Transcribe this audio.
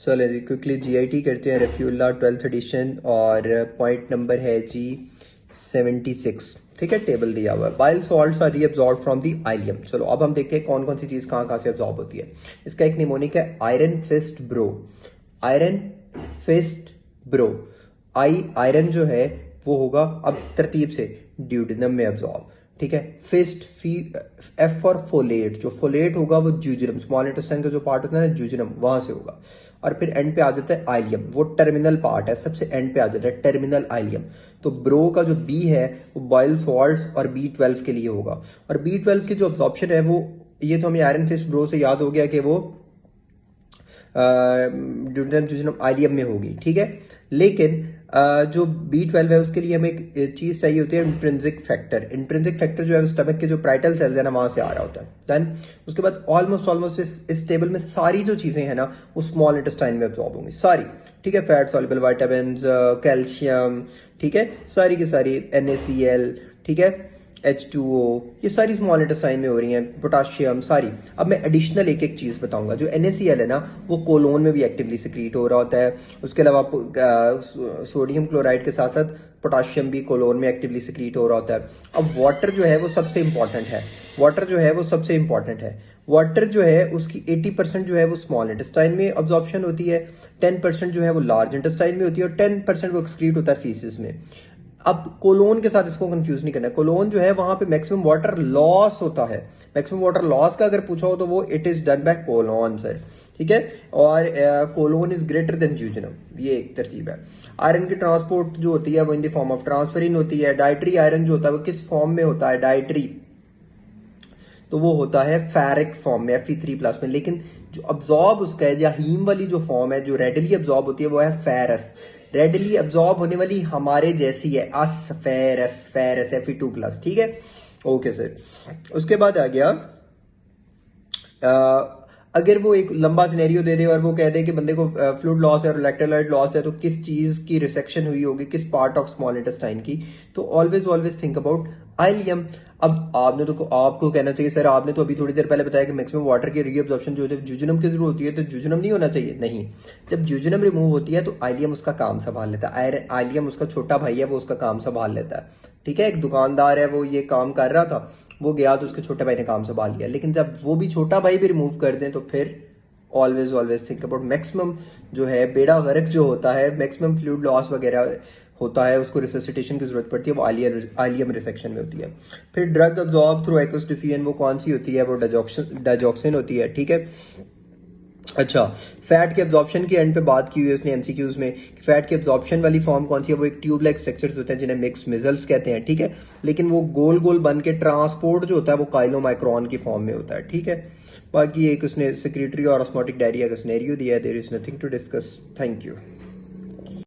चलो जी quickly GIT करते हैं, रफीउल्लाह 12th एडिशन, और पॉइंट नंबर है जी 76। ठीक है, टेबल दिया हुआ है। Bile salts are reabsorb from the ileum. चलो अब हम देखते हैं कौन कौन सी चीज कहाँ कहाँ से अब्सॉर्ब होती है। इसका एक निमोनिक है iron fist bro. Iron fist bro, iron जो है वो होगा अब तरतीब से ड्यूडेनम में अब्सॉर्ब। ठीक है, फिस्ट एफ फॉर फोलेट, जो फोलेट होगा वो ज्यूजिनम, स्मॉल इंटेस्टाइन का जो पार्ट होता है ना ज्यूजिनम, वहां से होगा। और फिर एंड पे आ जाता है आइलियम, वो टर्मिनल पार्ट है, सबसे एंड पे आ जाता है टर्मिनल आइलियम। तो ब्रो का जो बी है वो बॉयल सॉल्ट्स और B12 के लिए होगा। और B12 की जो अब्जॉर्प्शन है वो, ये तो हमें आयरन फिस्ट ब्रो से याद हो गया कि वो ड्यूटेरियम आइलियम में होगी। ठीक है, लेकिन जो B12 है उसके लिए हमें एक चीज चाहिए होती है इंट्रिंसिक फैक्टर। इंट्रिंसिक फैक्टर जो है स्टमक के जो प्राइटल सेल्स है ना वहां से आ रहा होता है। देन उसके बाद ऑलमोस्ट इस टेबल में सारी जो चीजें हैं ना वो स्मॉल इंटेस्टाइन में अब्सॉर्ब होंगी सारी। ठीक है, फैट सॉल्युबल विटामिन, कैल्शियम, ठीक है, सारी की सारी NaCl, ठीक है, H2O, ये सारी स्मॉल इंटेस्टाइन में हो रही हैं, पोटाशियम सारी। अब मैं एडिशनल एक एक चीज बताऊंगा। जो NaCl है ना वो कोलोन में भी एक्टिवली सिक्रीट हो रहा होता है। उसके अलावा सोडियम क्लोराइड के साथ साथ पोटाशियम भी कोलोन में एक्टिवली सिक्रीट हो रहा होता है। अब वाटर जो है वो सबसे इंपॉर्टेंट है। वाटर जो है वो सबसे इंपॉर्टेंट है। वाटर जो है उसकी 80% जो है वो स्मॉल इंटेस्टाइन में अब्जॉर्प्शन होती है, 10% जो है वो लार्ज इंटेस्टाइन में होती है, और 10% वो एक्सक्रीट होता है फीसिस में। अब कोलोन के साथ इसको कंफ्यूज नहीं करना है। कोलोन जो है वहां पे मैक्सिमम वाटर लॉस होता है। मैक्सिमम वाटर लॉस का अगर पूछा हो तो वो it is done by colon sir. ठीक है, और colon is greater than jejunum, ये एक तरतीब है। आयरन की ट्रांसपोर्ट जो होती है वो in the form of transferrin होती है। डाइटरी आयरन जो होता है वो किस फॉर्म में होता है डाइटरी, तो वो होता है फेरिक फॉर्म में Fe3+ में। लेकिन जो अब्जॉर्ब उसका है या हीम वाली जो फॉर्म है जो रेडली अब्जॉर्ब होती है वो है फेरस। रेडली अब्जॉर्ब होने वाली हमारे जैसी है अस फेरस, फेरस Fe2+। ठीक है, ओके सर। उसके बाद आ गया अगर वो एक लंबा सिनेरियो दे दे और वो कह दे कि बंदे को फ्लूइड लॉस है और इलेक्ट्रोलाइट लॉस है, तो किस चीज की रिसेक्शन हुई होगी, किस पार्ट ऑफ स्मॉल इंटेस्टाइन की, तो ऑलवेज थिंक अबाउट आइलियम। अब आपने तो आपको कहना चाहिए सर आपने तो अभी थोड़ी देर पहले बताया कि मैक्सिमम वाटर की रीअब्जॉर्प्शन जो है ज्यूजिनम की जरूरत होती है, तो ज्यूजिनम नहीं होना चाहिए। नहीं, जब ज्यूजिनम रिमूव होती है तो आइलियम उसका काम संभाल लेता है। आइलियम उसका छोटा भाई है, वो उसका काम संभाल लेता है। ठीक है, एक दुकानदार है वो ये काम कर रहा था, वो गया तो उसके छोटे भाई ने काम संभाल लिया। लेकिन जब वो भी छोटा भाई भी रिमूव कर दें तो फिर ऑलवेज थिंक अबाउट मैक्सिमम जो है बेड़ा गर्क जो होता है, मैक्सिमम फ्लूइड लॉस वगैरह होता है, उसको रिससिटेशन की जरूरत पड़ती है, वो आइलियम रिसेक्शन में होती है। फिर ड्रग अब्जॉर्ब थ्रू एक्सोस्टिफियन, वो कौन सी होती है, वो डाइजॉक्सिन होती है। ठीक है, अच्छा, फैट के अब्जॉर्प्शन के एंड पे बात की हुई है उसने एमसीक्यूज में कि फैट के अब्जॉर्प्शन वाली फॉर्म कौन सी है, वो एक ट्यूब लाइक स्ट्रक्चर्स होते हैं जिन्हें मिक्स मिजल्स कहते हैं। ठीक है, लेकिन वो गोल गोल बन के ट्रांसपोर्ट जो होता है वो काइलोमाइक्रोन की फॉर्म में होता है। ठीक है, बाकी एक उसने सेक्रेटरी और ऑस्मोटिक डायरिया का सिनेरियो दिया है। There is nothing to discuss. Thank you.